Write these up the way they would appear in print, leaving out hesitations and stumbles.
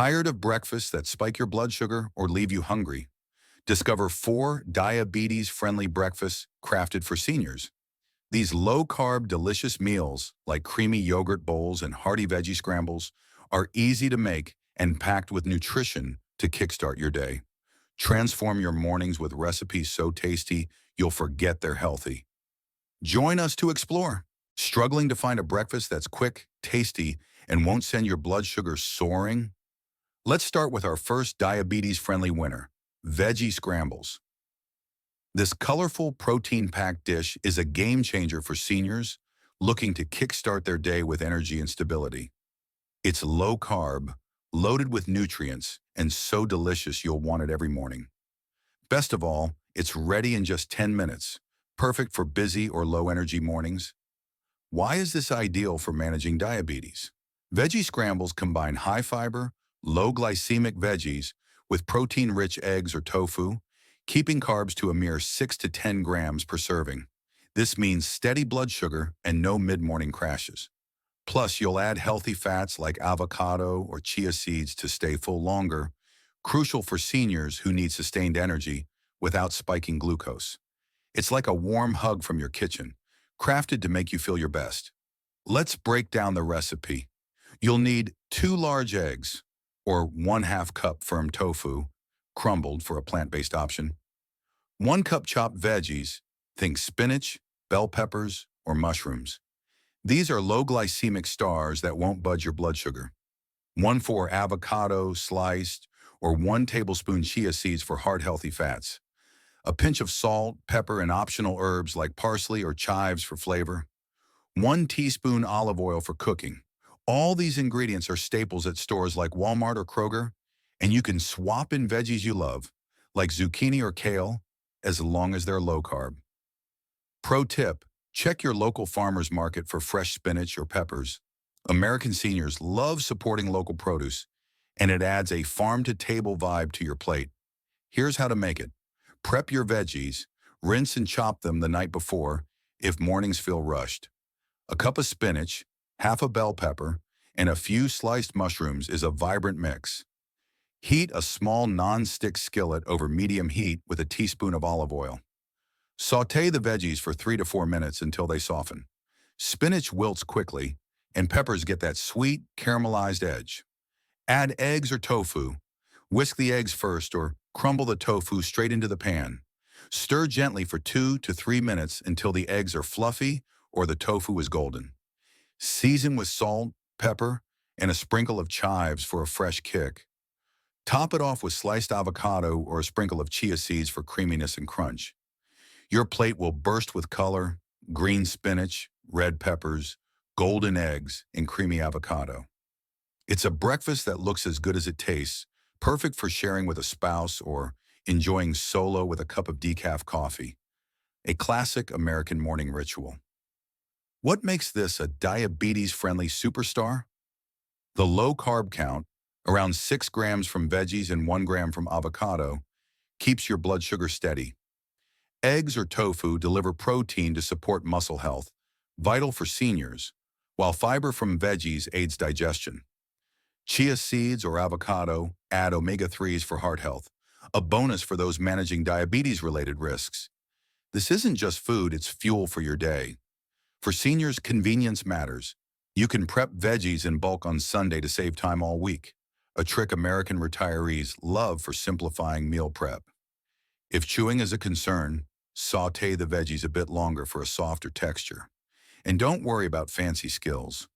Tired of breakfasts that spike your blood sugar or leave you hungry? Discover 4 diabetes-friendly breakfasts crafted for seniors. These low-carb, delicious meals, like creamy yogurt bowls and hearty veggie scrambles, are easy to make and packed with nutrition to kickstart your day. Transform your mornings with recipes so tasty you'll forget they're healthy. Join us to explore. Struggling to find a breakfast that's quick, tasty, and won't send your blood sugar soaring? Let's start with our first diabetes-friendly winner, Veggie Scrambles. This colorful, protein-packed dish is a game-changer for seniors looking to kickstart their day with energy and stability. It's low-carb, loaded with nutrients, and so delicious you'll want it every morning. Best of all, it's ready in just 10 minutes, perfect for busy or low-energy mornings. Why is this ideal for managing diabetes? Veggie Scrambles combine high-fiber, low-glycemic veggies with protein-rich eggs or tofu, keeping carbs to a mere 6 to 10 grams per serving. This means steady blood sugar and no mid-morning crashes. Plus, you'll add healthy fats like avocado or chia seeds to stay full longer, crucial for seniors who need sustained energy without spiking glucose. It's like a warm hug from your kitchen, crafted to make you feel your best. Let's break down the recipe. You'll need 2 large eggs, or 1/2 cup firm tofu, crumbled for a plant-based option. 1 cup chopped veggies, think spinach, bell peppers, or mushrooms. These are low glycemic stars that won't budge your blood sugar. 1/4 avocado sliced, or 1 tablespoon chia seeds for heart healthy fats. A pinch of salt, pepper, and optional herbs like parsley or chives for flavor. 1 teaspoon olive oil for cooking. All these ingredients are staples at stores like Walmart or Kroger, and you can swap in veggies you love, like zucchini or kale, as long as they're low carb. Pro tip, check your local farmer's market for fresh spinach or peppers. American seniors love supporting local produce, and it adds a farm-to-table vibe to your plate. Here's how to make it. Prep your veggies, rinse and chop them the night before if mornings feel rushed. A cup of spinach, half a bell pepper, and a few sliced mushrooms is a vibrant mix. Heat a small non-stick skillet over medium heat with a teaspoon of olive oil. Sauté the veggies for 3 to 4 minutes until they soften. Spinach wilts quickly, and peppers get that sweet, caramelized edge. Add eggs or tofu. Whisk the eggs first or crumble the tofu straight into the pan. Stir gently for 2 to 3 minutes until the eggs are fluffy or the tofu is golden. Season with salt, pepper, and a sprinkle of chives for a fresh kick. Top it off with sliced avocado or a sprinkle of chia seeds for creaminess and crunch. Your plate will burst with color, green spinach, red peppers, golden eggs, and creamy avocado. It's a breakfast that looks as good as it tastes, perfect for sharing with a spouse or enjoying solo with a cup of decaf coffee. A classic American morning ritual. What makes this a diabetes-friendly superstar? The low carb count, around 6 grams from veggies and 1 gram from avocado, keeps your blood sugar steady. Eggs or tofu deliver protein to support muscle health, vital for seniors, while fiber from veggies aids digestion. Chia seeds or avocado add omega-3s for heart health, a bonus for those managing diabetes-related risks. This isn't just food, it's fuel for your day. For seniors, convenience matters. You can prep veggies in bulk on Sunday to save time all week, a trick American retirees love for simplifying meal prep. If chewing is a concern, sauté the veggies a bit longer for a softer texture. And don't worry about fancy skills.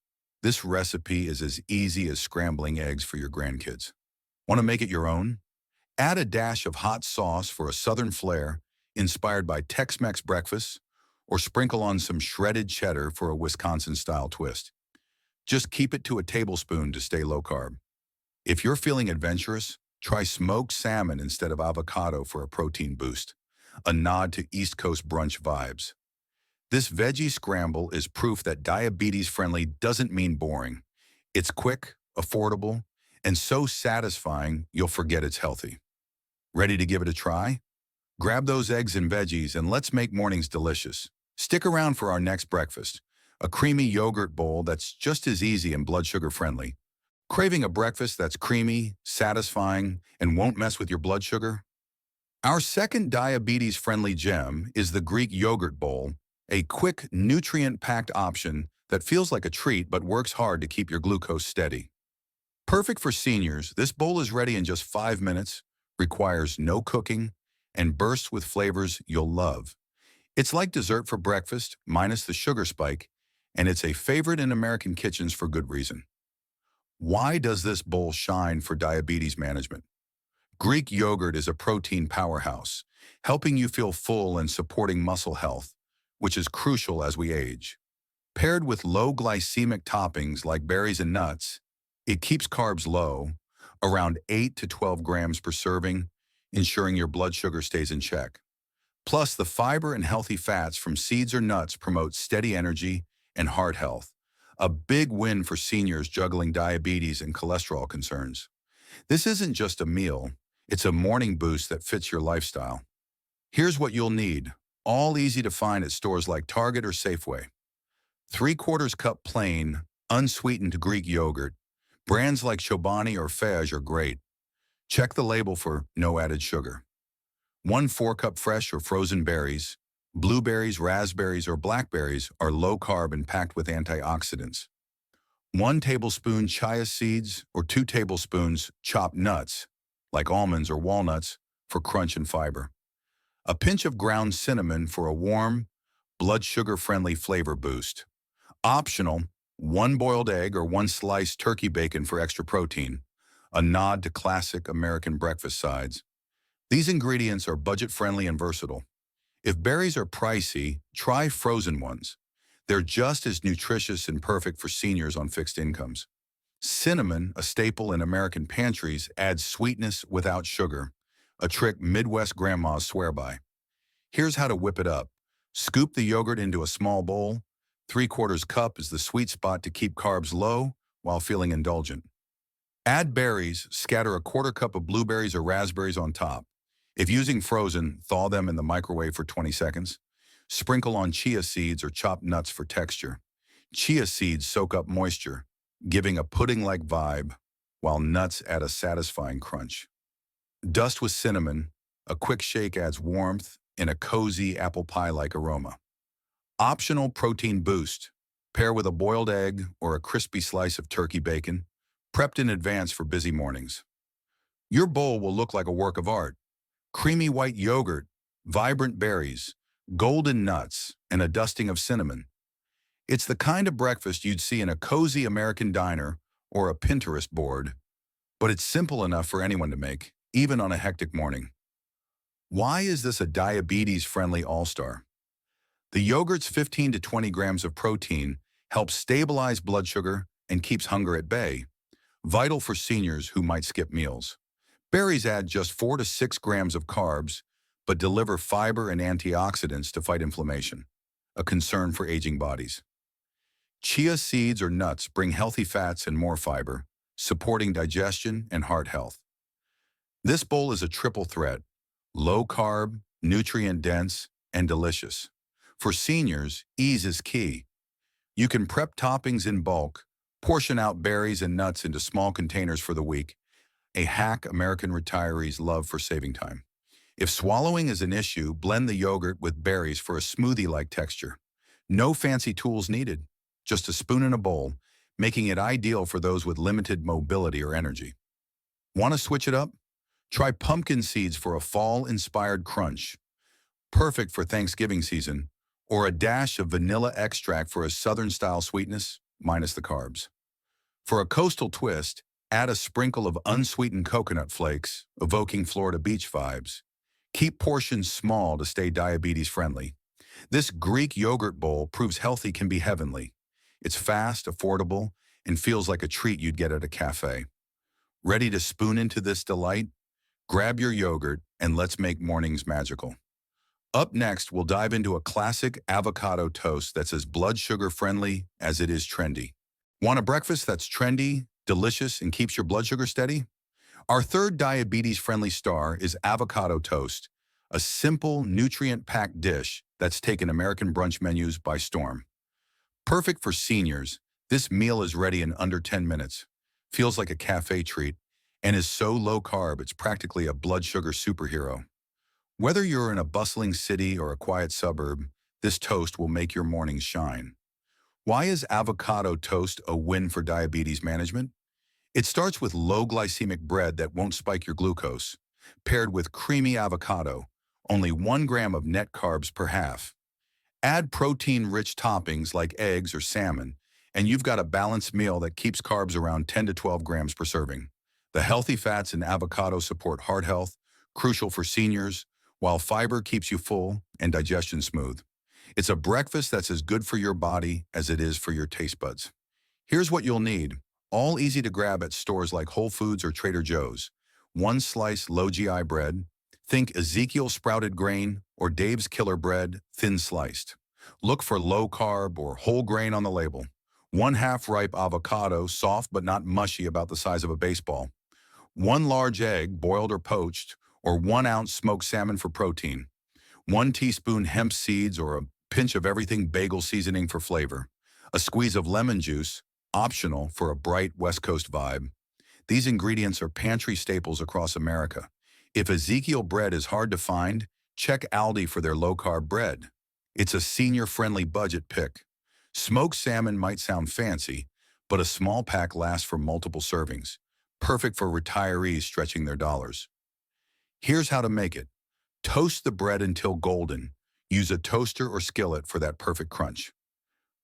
This recipe is as easy as scrambling eggs for your grandkids. Want to make it your own? Add a dash of hot sauce for a southern flair inspired by Tex-Mex breakfasts, or sprinkle on some shredded cheddar for a Wisconsin-style twist. Just keep it to a tablespoon to stay low carb. If you're feeling adventurous, try smoked salmon instead of avocado for a protein boost, a nod to East Coast brunch vibes. This veggie scramble is proof that diabetes-friendly doesn't mean boring. It's quick, affordable, and so satisfying you'll forget it's healthy. Ready to give it a try? Grab those eggs and veggies and let's make mornings delicious. Stick around for our next breakfast, a creamy yogurt bowl that's just as easy and blood sugar friendly. Craving a breakfast that's creamy, satisfying, and won't mess with your blood sugar? Our second diabetes-friendly gem is the Greek yogurt bowl, a quick, nutrient-packed option that feels like a treat but works hard to keep your glucose steady. Perfect for seniors, this bowl is ready in just 5 minutes, requires no cooking, and bursts with flavors you'll love. It's like dessert for breakfast, minus the sugar spike, and it's a favorite in American kitchens for good reason. Why does this bowl shine for diabetes management? Greek yogurt is a protein powerhouse, helping you feel full and supporting muscle health, which is crucial as we age. Paired with low-glycemic toppings like berries and nuts, it keeps carbs low, around 8 to 12 grams per serving, ensuring your blood sugar stays in check. Plus, the fiber and healthy fats from seeds or nuts promote steady energy and heart health, a big win for seniors juggling diabetes and cholesterol concerns. This isn't just a meal, it's a morning boost that fits your lifestyle. Here's what you'll need, all easy to find at stores like Target or Safeway. 3/4 cup plain, unsweetened Greek yogurt. Brands like Chobani or Fage are great. Check the label for no added sugar. 1 4-cup fresh or frozen berries. Blueberries, raspberries, or blackberries are low carb and packed with antioxidants. 1 tablespoon chia seeds or 2 tablespoons chopped nuts, like almonds or walnuts, for crunch and fiber. A pinch of ground cinnamon for a warm, blood sugar-friendly flavor boost. Optional, 1 boiled egg or 1 sliced turkey bacon for extra protein, a nod to classic American breakfast sides. These ingredients are budget-friendly and versatile. If berries are pricey, try frozen ones. They're just as nutritious and perfect for seniors on fixed incomes. Cinnamon, a staple in American pantries, adds sweetness without sugar, a trick Midwest grandmas swear by. Here's how to whip it up. Scoop the yogurt into a small bowl. 3/4 cup is the sweet spot to keep carbs low while feeling indulgent. Add berries, scatter a 1/4 cup of blueberries or raspberries on top. If using frozen, thaw them in the microwave for 20 seconds. Sprinkle on chia seeds or chopped nuts for texture. Chia seeds soak up moisture, giving a pudding-like vibe, while nuts add a satisfying crunch. Dust with cinnamon. A quick shake adds warmth and a cozy apple pie-like aroma. Optional protein boost. Pair with a boiled egg or a crispy slice of turkey bacon, prepped in advance for busy mornings. Your bowl will look like a work of art. Creamy white yogurt, vibrant berries, golden nuts, and a dusting of cinnamon. It's the kind of breakfast you'd see in a cozy American diner or a Pinterest board, but it's simple enough for anyone to make, even on a hectic morning. Why is this a diabetes-friendly all-star? The yogurt's 15 to 20 grams of protein helps stabilize blood sugar and keeps hunger at bay, vital for seniors who might skip meals. Berries add just 4 to 6 grams of carbs, but deliver fiber and antioxidants to fight inflammation, a concern for aging bodies. Chia seeds or nuts bring healthy fats and more fiber, supporting digestion and heart health. This bowl is a triple threat: low carb, nutrient dense, and delicious. For seniors, ease is key. You can prep toppings in bulk, portion out berries and nuts into small containers for the week, a hack American retirees love for saving time. If swallowing is an issue, blend the yogurt with berries for a smoothie-like texture. No fancy tools needed, just a spoon and a bowl, making it ideal for those with limited mobility or energy. Want to switch it up? Try pumpkin seeds for a fall-inspired crunch, perfect for Thanksgiving season, or a dash of vanilla extract for a southern-style sweetness, minus the carbs. For a coastal twist, add a sprinkle of unsweetened coconut flakes, evoking Florida beach vibes. Keep portions small to stay diabetes-friendly. This Greek yogurt bowl proves healthy can be heavenly. It's fast, affordable, and feels like a treat you'd get at a cafe. Ready to spoon into this delight? Grab your yogurt and let's make mornings magical. Up next, we'll dive into a classic avocado toast that's as blood sugar friendly as it is trendy. Want a breakfast that's trendy, delicious, and keeps your blood sugar steady? Our third diabetes-friendly star is avocado toast, a simple, nutrient-packed dish that's taken American brunch menus by storm. Perfect for seniors, this meal is ready in under 10 minutes. feels like a cafe treat, and is so low carb it's practically a blood sugar superhero. Whether you're in a bustling city or a quiet suburb, this toast will make your mornings shine. Why is avocado toast a win for diabetes management? It starts with low glycemic bread that won't spike your glucose, paired with creamy avocado, only 1 gram of net carbs per half. Add protein-rich toppings like eggs or salmon, and you've got a balanced meal that keeps carbs around 10 to 12 grams per serving. The healthy fats in avocado support heart health, crucial for seniors, while fiber keeps you full and digestion smooth. It's a breakfast that's as good for your body as it is for your taste buds. Here's what you'll need, all easy to grab at stores like Whole Foods or Trader Joe's. 1 slice low GI bread. Think Ezekiel sprouted grain or Dave's Killer Bread, thin sliced. Look for low carb or whole grain on the label. 1 half-ripe avocado, soft but not mushy, about the size of a baseball. 1 large egg, boiled or poached, or 1 ounce smoked salmon for protein. 1 teaspoon hemp seeds or a pinch of everything bagel seasoning for flavor. A squeeze of lemon juice, optional for a bright West Coast vibe. These ingredients are pantry staples across America. If Ezekiel bread is hard to find, check Aldi for their low-carb bread. It's a senior-friendly budget pick. Smoked salmon might sound fancy, but a small pack lasts for multiple servings. Perfect for retirees stretching their dollars. Here's how to make it. Toast the bread until golden. Use a toaster or skillet for that perfect crunch.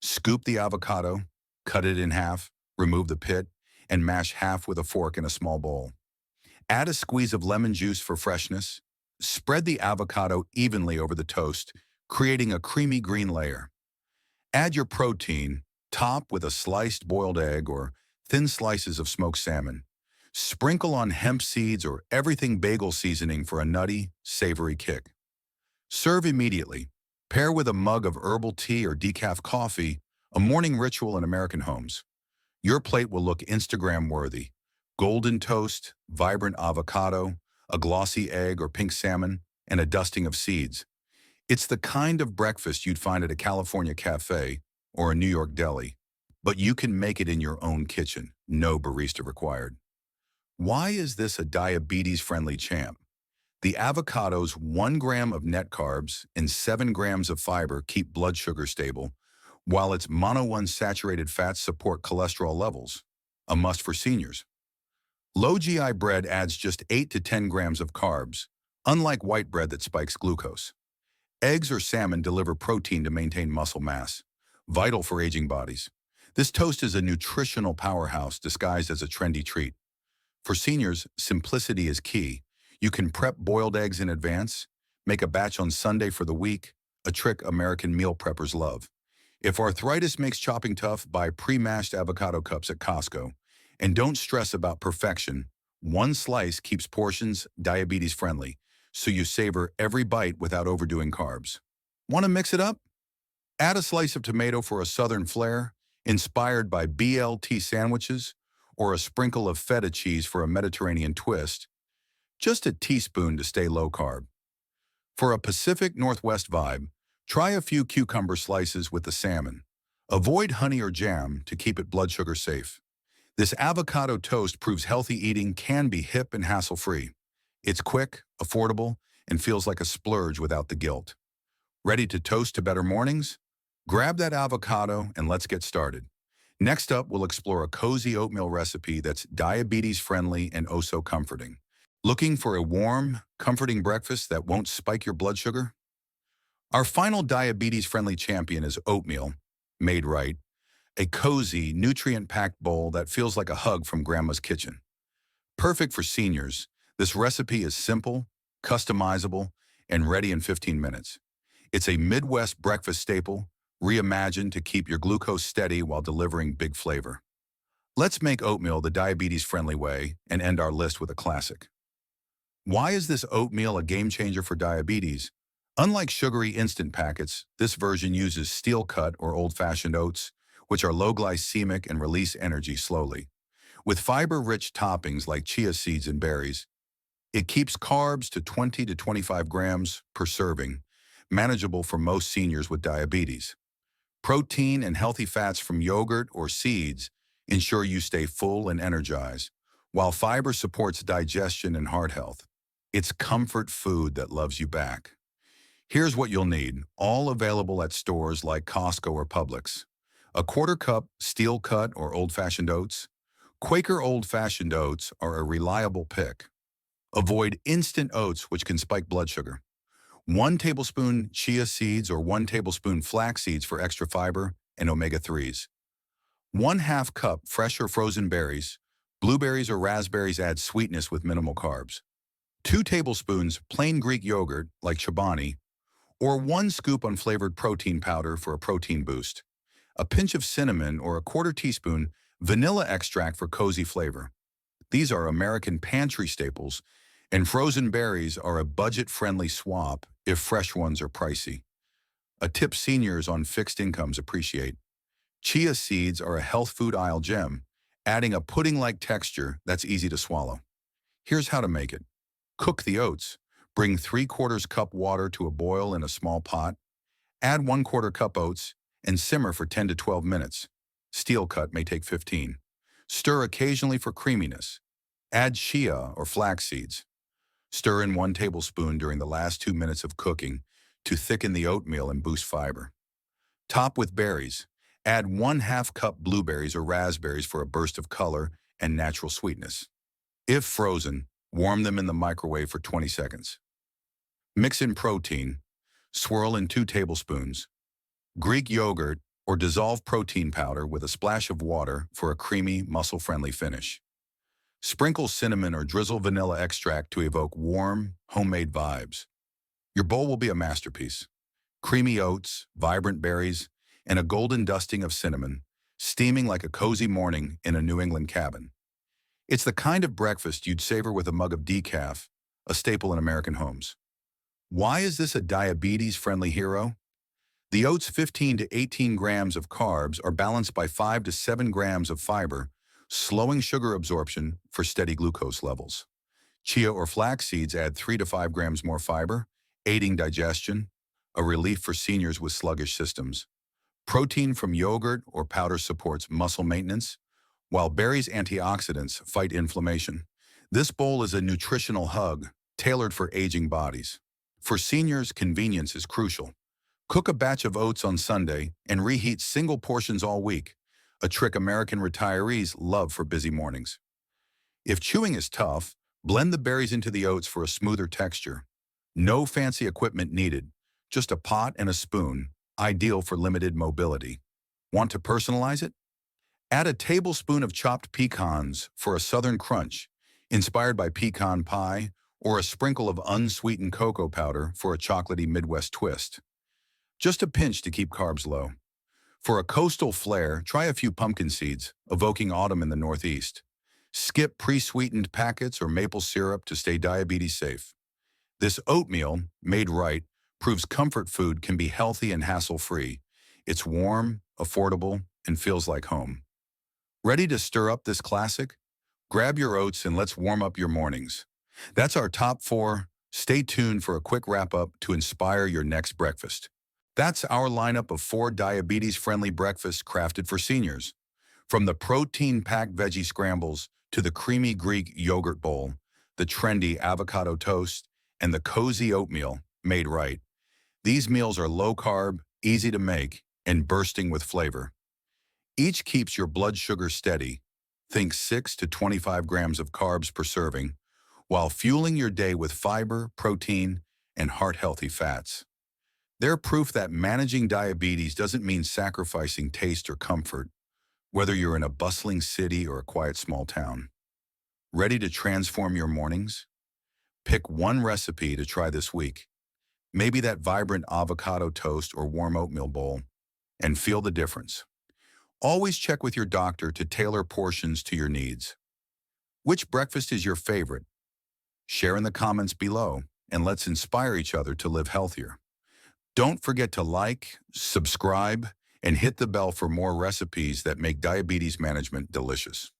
Scoop the avocado, cut it in half, remove the pit, and mash half with a fork in a small bowl. Add a squeeze of lemon juice for freshness. Spread the avocado evenly over the toast, creating a creamy green layer. Add your protein, top with a sliced boiled egg or thin slices of smoked salmon. Sprinkle on hemp seeds or everything bagel seasoning for a nutty, savory kick. Serve immediately. Pair with a mug of herbal tea or decaf coffee, a morning ritual in American homes. Your plate will look Instagram-worthy. Golden toast, vibrant avocado, a glossy egg or pink salmon, and a dusting of seeds. It's the kind of breakfast you'd find at a California cafe or a New York deli, but you can make it in your own kitchen, no barista required. Why is this a diabetes-friendly champ? The avocado's 1 gram of net carbs and 7 grams of fiber keep blood sugar stable, while its monounsaturated fats support cholesterol levels, a must for seniors. Low GI bread adds just 8 to 10 grams of carbs, unlike white bread that spikes glucose. Eggs or salmon deliver protein to maintain muscle mass, vital for aging bodies. This toast is a nutritional powerhouse disguised as a trendy treat. For seniors, simplicity is key. You can prep boiled eggs in advance, make a batch on Sunday for the week, a trick American meal preppers love. If arthritis makes chopping tough, buy pre-mashed avocado cups at Costco. And don't stress about perfection. 1 slice keeps portions diabetes-friendly, so you savor every bite without overdoing carbs. Want to mix it up? Add a slice of tomato for a southern flair, inspired by BLT sandwiches, or a sprinkle of feta cheese for a Mediterranean twist. Just a teaspoon to stay low-carb. For a Pacific Northwest vibe, try a few cucumber slices with the salmon. Avoid honey or jam to keep it blood sugar safe. This avocado toast proves healthy eating can be hip and hassle-free. It's quick, affordable, and feels like a splurge without the guilt. Ready to toast to better mornings? Grab that avocado and let's get started. Next up, we'll explore a cozy oatmeal recipe that's diabetes-friendly and oh so comforting. Looking for a warm, comforting breakfast that won't spike your blood sugar? Our final diabetes-friendly champion is oatmeal, made right. A cozy, nutrient-packed bowl that feels like a hug from Grandma's kitchen. Perfect for seniors, this recipe is simple, customizable, and ready in 15 minutes. It's a Midwest breakfast staple, reimagined to keep your glucose steady while delivering big flavor. Let's make oatmeal the diabetes-friendly way and end our list with a classic. Why is this oatmeal a game-changer for diabetes? Unlike sugary instant packets, this version uses steel-cut or old-fashioned oats, which are low-glycemic and release energy slowly. With fiber-rich toppings like chia seeds and berries, it keeps carbs to 20 to 25 grams per serving, manageable for most seniors with diabetes. Protein and healthy fats from yogurt or seeds ensure you stay full and energized, while fiber supports digestion and heart health. It's comfort food that loves you back. Here's what you'll need, all available at stores like Costco or Publix. A quarter cup steel cut or old-fashioned oats. Quaker old-fashioned oats are a reliable pick. Avoid instant oats, which can spike blood sugar. 1 tablespoon chia seeds or 1 tablespoon flax seeds for extra fiber and omega-3s. 1/2 cup fresh or frozen berries. Blueberries or raspberries add sweetness with minimal carbs. 2 tablespoons plain Greek yogurt like Chobani, or 1 scoop unflavored protein powder for a protein boost. A pinch of cinnamon or a quarter teaspoon vanilla extract for cozy flavor. These are American pantry staples, and frozen berries are a budget-friendly swap if fresh ones are pricey. A tip seniors on fixed incomes appreciate. Chia seeds are a health food aisle gem, adding a pudding-like texture that's easy to swallow. Here's how to make it. Cook the oats. Bring 3/4 cup water to a boil in a small pot. Add 1/4 cup oats and simmer for 10 to 12 minutes. Steel cut may take 15. Stir occasionally for creaminess. Add chia or flax seeds. Stir in 1 tablespoon during the last 2 minutes of cooking to thicken the oatmeal and boost fiber. Top with berries. Add 1/2 cup blueberries or raspberries for a burst of color and natural sweetness. If frozen, warm them in the microwave for 20 seconds. Mix in protein. Swirl in 2 tablespoons. Greek yogurt or dissolve protein powder with a splash of water for a creamy, muscle-friendly finish. Sprinkle cinnamon or drizzle vanilla extract to evoke warm, homemade vibes. Your bowl will be a masterpiece. Creamy oats, vibrant berries, and a golden dusting of cinnamon, steaming like a cozy morning in a New England cabin. It's the kind of breakfast you'd savor with a mug of decaf, a staple in American homes. Why is this a diabetes-friendly hero? The oats' 15 to 18 grams of carbs are balanced by 5 to 7 grams of fiber, slowing sugar absorption for steady glucose levels. Chia or flax seeds add 3 to 5 grams more fiber, aiding digestion, a relief for seniors with sluggish systems. Protein from yogurt or powder supports muscle maintenance, while berries' antioxidants fight inflammation. This bowl is a nutritional hug, tailored for aging bodies. For seniors, convenience is crucial. Cook a batch of oats on Sunday and reheat single portions all week, a trick American retirees love for busy mornings. If chewing is tough, blend the berries into the oats for a smoother texture. No fancy equipment needed, just a pot and a spoon, ideal for limited mobility. Want to personalize it? Add a tablespoon of chopped pecans for a southern crunch, inspired by pecan pie, or a sprinkle of unsweetened cocoa powder for a chocolatey Midwest twist. Just a pinch to keep carbs low. For a coastal flair, try a few pumpkin seeds, evoking autumn in the Northeast. Skip pre-sweetened packets or maple syrup to stay diabetes safe. This oatmeal, made right, proves comfort food can be healthy and hassle-free. It's warm, affordable, and feels like home. Ready to stir up this classic? Grab your oats and let's warm up your mornings. That's our top 4. Stay tuned for a quick wrap-up to inspire your next breakfast. That's our lineup of 4 diabetes-friendly breakfasts crafted for seniors. From the protein-packed Veggie Scrambles to the creamy Greek yogurt bowl, the trendy Avocado Toast, and the cozy oatmeal made right. These meals are low-carb, easy to make, and bursting with flavor. Each keeps your blood sugar steady. Think 6 to 25 grams of carbs per serving, while fueling your day with fiber, protein, and heart-healthy fats. They're proof that managing diabetes doesn't mean sacrificing taste or comfort, whether you're in a bustling city or a quiet small town. Ready to transform your mornings? Pick one recipe to try this week. Maybe that vibrant avocado toast or warm oatmeal bowl, and feel the difference. Always check with your doctor to tailor portions to your needs. Which breakfast is your favorite? Share in the comments below, and let's inspire each other to live healthier. Don't forget to like, subscribe, and hit the bell for more recipes that make diabetes management delicious.